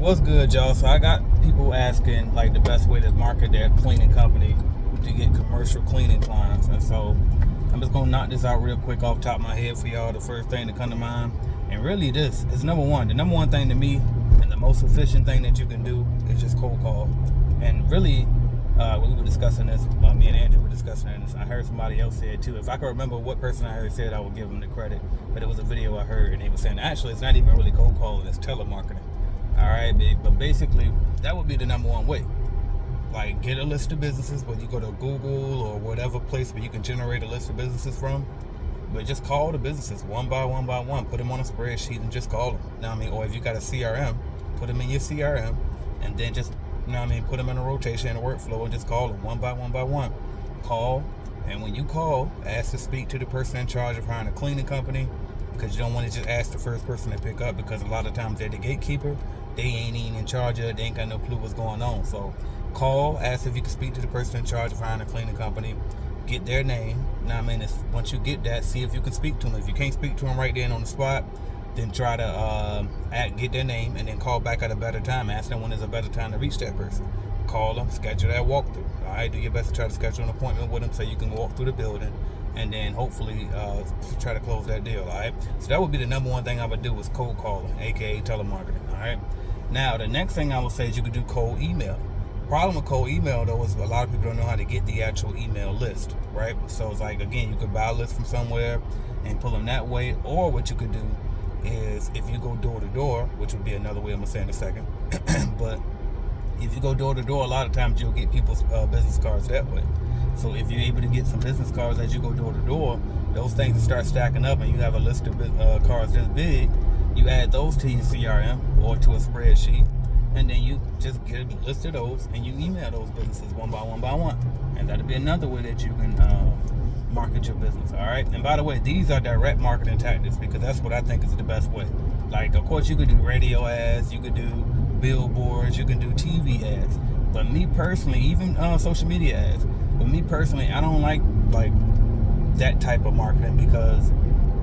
What's good, y'all? So I got people asking like the best way to market their cleaning company to get commercial cleaning clients, and so I'm just gonna knock this out real quick off the top of my head for y'all. The first thing to come to mind, and really this is number one. The number one thing to me, and the most efficient thing that you can do is just cold call. And really, we were discussing this. Me and Andrew were discussing this. I heard somebody else say it too. If I could remember what person I heard said, I would give them the credit. But it was a video I heard, and they were saying actually it's not even really cold calling; it's telemarketing. All right, but basically that would be the number one way. Like, get a list of businesses, whether you go to Google or whatever place where you can generate a list of businesses from. But just call the businesses one by one, put them on a spreadsheet and just call them. You know what I mean? Or if you got a CRM, put them in your CRM and then just, you know what I mean, put them in a rotation in a workflow and just call them one by one. Call, and when you call, ask to speak to the person in charge of hiring a cleaning company, because you don't want to just ask the first person to pick up, because a lot of times they're the gatekeeper. They ain't even in charge of it. They ain't got no clue what's going on. So call, ask if you can speak to the person in charge of hiring a cleaning company, get their name. Now, I mean, once you get that, see if you can speak to them. If you can't speak to them right then on the spot, then try to get their name and then call back at a better time. Ask them when there's a better time to reach that person. Call them, schedule that walkthrough. All right, do your best to try to schedule an appointment with them so you can walk through the building and then hopefully try to close that deal. All right, so that would be the number one thing I would do is cold calling, aka telemarketing. All right. Now, the next thing I would say is you could do cold email. Problem with cold email, though, is a lot of people don't know how to get the actual email list, right? So it's like, again, you could buy a list from somewhere and pull them that way. Or what you could do is if you go door to door, which would be another way I'm going to say in a second. But if you go door to door, a lot of times you'll get people's business cards that way. So if you're able to get some business cards as you go door to door, those things will start stacking up and you have a list of cards this big. You add those to your CRM or to a spreadsheet, and then you just get a list of those and you email those businesses one by one. And that'll be another way that you can market your business. All right. And by the way, these are direct marketing tactics because that's what I think is the best way. Like, of course, you could do radio ads, you could do billboards, you can do TV ads. But me personally, even social media ads. But me personally, I don't like that type of marketing because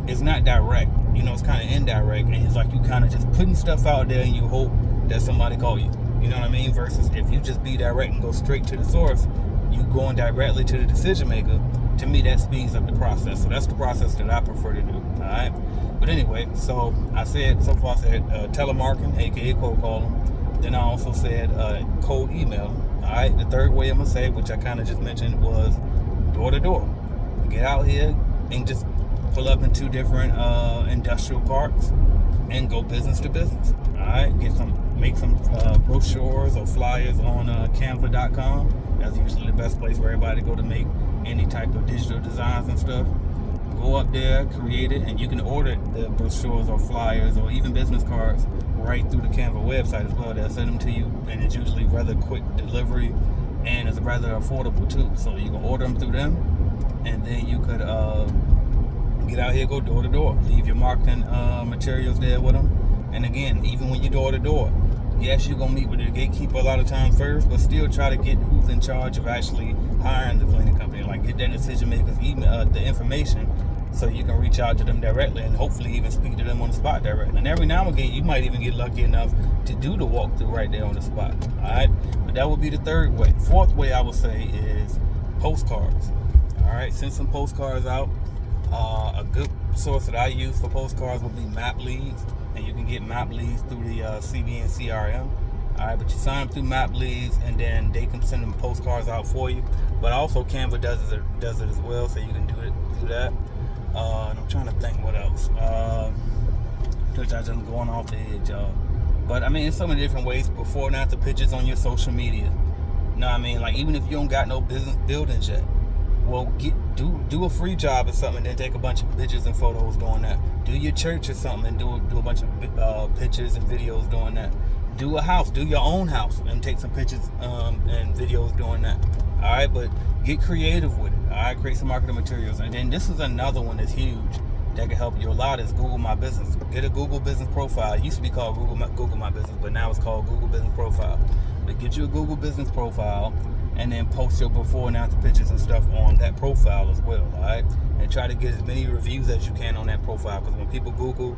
it's not direct. You know, it's kind of indirect, and it's like you kind of just putting stuff out there and you hope that somebody call you. You know what I mean? Versus if you just be direct and go straight to the source, you going directly to the decision maker. To me, that speeds up the process. So that's the process that I prefer to do. All right. But anyway, so I said telemarketing, aka cold calling. Then I also said cold email. All right. The third way I'm gonna say, which I kind of just mentioned, was door to door. Get out here and just pull up in two different industrial parks and go business to business. All right, make some brochures or flyers on Canva.com. That's usually the best place for everybody to go to make any type of digital designs and stuff. Go up there, create it, and you can order the brochures or flyers or even business cards right through the Canva website as well. They'll send them to you, and it's usually rather quick delivery and it's rather affordable too. So you can order them through them, and then you could get out here, go door to door, leave your marketing materials there with them. And again, even when you door to door, yes, you're gonna meet with the gatekeeper a lot of times first, but still try to get who's in charge of actually hiring the cleaning company. Like, get that decision maker's email, the information, so you can reach out to them directly and hopefully even speak to them on the spot directly. And every now and again, you might even get lucky enough to do the walkthrough right there on the spot. All right, but that would be the third way. Fourth way I would say is postcards. All right, send some postcards out. A good source that I use for postcards would be Map Leads, and you can get Map Leads through the CB and CRM. All right, but you sign them through Map Leads, and then they can send them postcards out for you. But also Canva does it as well, so you can do that. And I'm trying to think what else. Which I just going off the edge, y'all. But I mean, it's so many different ways before and after pictures on your social media. You know what I mean? Like, even if you don't got no business buildings yet, well, do a free job or something, and then take a bunch of pictures and photos doing that. Do your church or something and do a bunch of pictures and videos doing that. Do a house, do your own house, and take some pictures and videos doing that. All right, but get creative with it. All right, create some marketing materials. And then this is another one that's huge that can help you a lot is Google My Business. Get a Google Business Profile. It used to be called Google My Business, but now it's called Google Business Profile. But get you a Google Business Profile, and then post your before and after pictures and stuff on that profile as well, all right? And try to get as many reviews as you can on that profile, because when people Google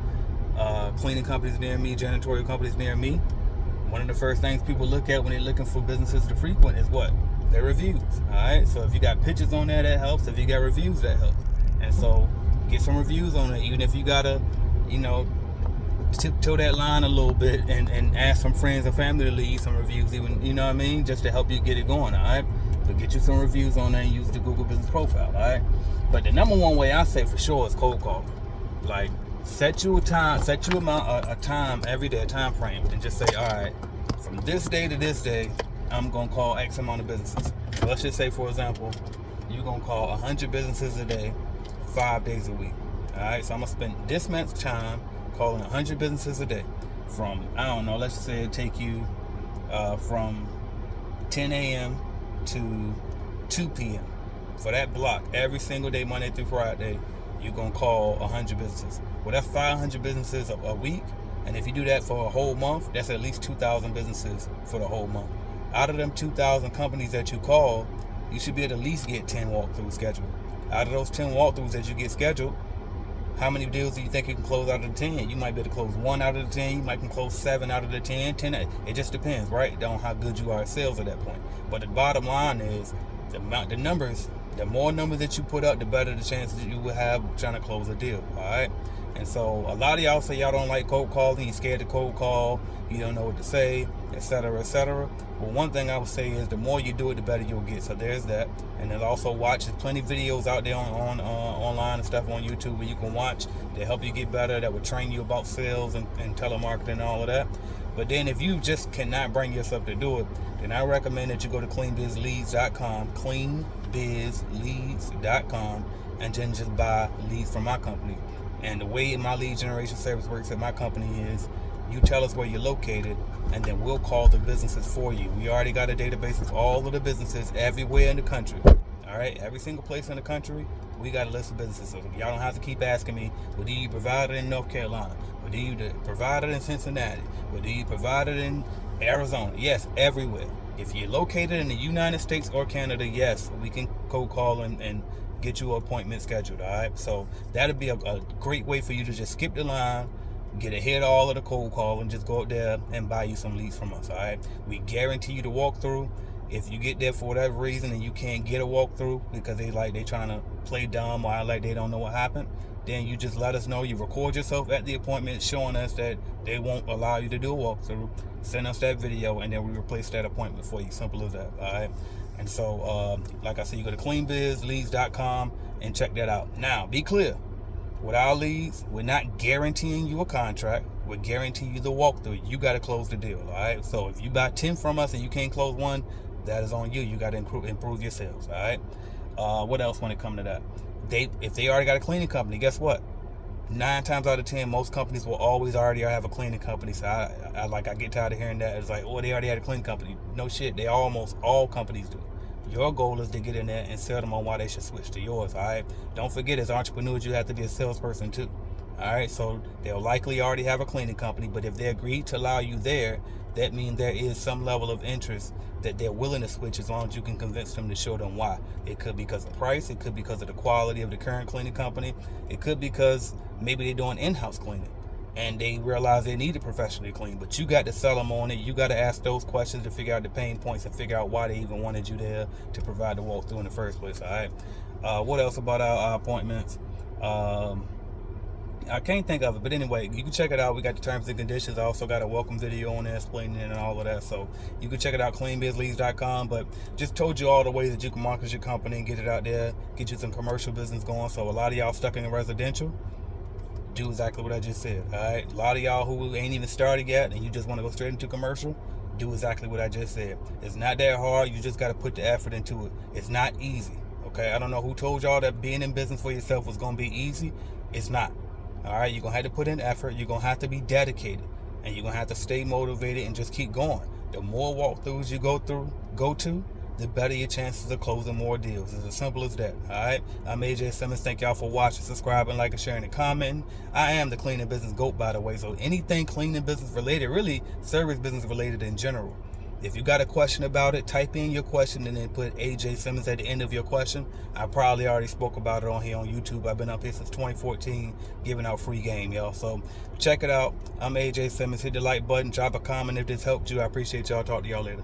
cleaning companies near me, janitorial companies near me, one of the first things people look at when they're looking for businesses to frequent is what? Their reviews. Alright, so if you got pictures on there, that helps. If you got reviews, that helps. And so get some reviews on it, even if you gotta, tiptoe that line a little bit and ask some friends and family to leave some reviews, even, you know what I mean, just to help you get it going. Alright, but get you some reviews on there and use the Google Business Profile. Alright, but the number one way I say for sure is cold call. Like, set you a time every day, a time frame, and just say, all right, from this day to this day, I'm gonna call X amount of businesses. So let's just say, for example, you're gonna call 100 businesses a day, 5 days a week. All right, so I'm gonna spend this much time calling 100 businesses a day. From, I don't know, let's just say it take you from 10 a.m. to 2 p.m. for that block every single day, Monday through Friday. You're gonna call 100 businesses. Well, that's 500 businesses a week, and if you do that for a whole month, that's at least 2,000 businesses for the whole month. Out of them 2,000 companies that you call, you should be able to at least get 10 walkthroughs scheduled. Out of those 10 walkthroughs that you get scheduled, how many deals do you think you can close out of the 10? You might be able to close 1 out of the 10. You might can close 7 out of the 10. It just depends, right, on how good you are at sales at that point. But the bottom line is the numbers. The more numbers that you put up, the better the chances you will have trying to close a deal. All right. And so a lot of y'all say y'all don't like cold calling, you're scared to cold call, you don't know what to say, etc., etc. Well, one thing I would say is the more you do it, the better you'll get. So there's that. And then also watch. There's plenty of videos out there on online and stuff on YouTube where you can watch to help you get better, that will train you about sales and telemarketing and all of that. But then if you just cannot bring yourself to do it, then I recommend that you go to cleanbizleads.com, cleanbizleads.com, and then just buy leads from my company. And the way my lead generation service works at my company is you tell us where you're located, and then we'll call the businesses for you. We already got a database of all of the businesses everywhere in the country. All right, every single place in the country, we got a list of businesses. So y'all don't have to keep asking me, well, do you provide it in North Carolina? Or do you provide it in Cincinnati? Or do you provide it in Arizona? Yes, everywhere. If you're located in the United States or Canada, yes, we can cold call and get you an appointment scheduled. All right, so that'll be a great way for you to just skip the line, get ahead of all of the cold call, and just go out there and buy you some leads from us. All right, we guarantee you the walkthrough. If you get there for whatever reason and you can't get a walkthrough because they trying to play dumb or like they don't know what happened, then you just let us know. You record yourself at the appointment showing us that they won't allow you to do a walkthrough. Send us that video, and then we replace that appointment for you. Simple as that. All right. And so, like I said, you go to cleanbizleads.com and check that out. Now, be clear. With our leads, we're not guaranteeing you a contract. We're guaranteeing you the walkthrough. You got to close the deal. All right. So if you buy 10 from us and you can't close one, that is on you. You got to improve your sales. All right. What else when it comes to that? If they already got a cleaning company, guess what? 9 times out of 10, most companies will always already have a cleaning company. So I get tired of hearing that. It's like, oh, they already had a cleaning company. No shit. Almost all companies do. Your goal is to get in there and sell them on why they should switch to yours. All right. Don't forget, as entrepreneurs, you have to be a salesperson too. All right. So they'll likely already have a cleaning company, but if they agreed to allow you there, that means there is some level of interest that they're willing to switch, as long as you can convince them to show them why. It could be because of price. It could be because of the quality of the current cleaning company. It could be because maybe they're doing in-house cleaning and they realize they need it professionally clean, but you got to sell them on it. You got to ask those questions to figure out the pain points and figure out why they even wanted you there to provide the walkthrough in the first place. All right. What else about our appointments? I can't think of it, but anyway, you can check it out. We got the terms and conditions. I also got a welcome video on there explaining it and all of that, so you can check it out, cleanbizleads.com. But just told you all the ways that you can market your company and get it out there, get you some commercial business going. So a lot of y'all stuck in the residential, do exactly what I just said. All right, a lot of y'all who ain't even started yet and you just want to go straight into commercial, do exactly what I just said. It's not that hard. You just got to put the effort into it. It's not easy. Okay, I don't know who told y'all that being in business for yourself was going to be easy. It's not. All right, you're going to have to put in effort. You're going to have to be dedicated, and you're going to have to stay motivated and just keep going. The more walkthroughs you go to, the better your chances of closing more deals. It's as simple as that. All right, I'm AJ Simmons. Thank y'all for watching, subscribing, liking, sharing, and commenting. I am the cleaning business GOAT, by the way. So anything cleaning business related, really service business related in general, If you got a question about it, type in your question and then put AJ Simmons at the end of your question. I probably already spoke about it on here on YouTube. I've been up here since 2014 giving out free game, y'all. So check it out. I'm AJ Simmons. Hit the like button, drop a comment if this helped you. I appreciate y'all. Talk to y'all later.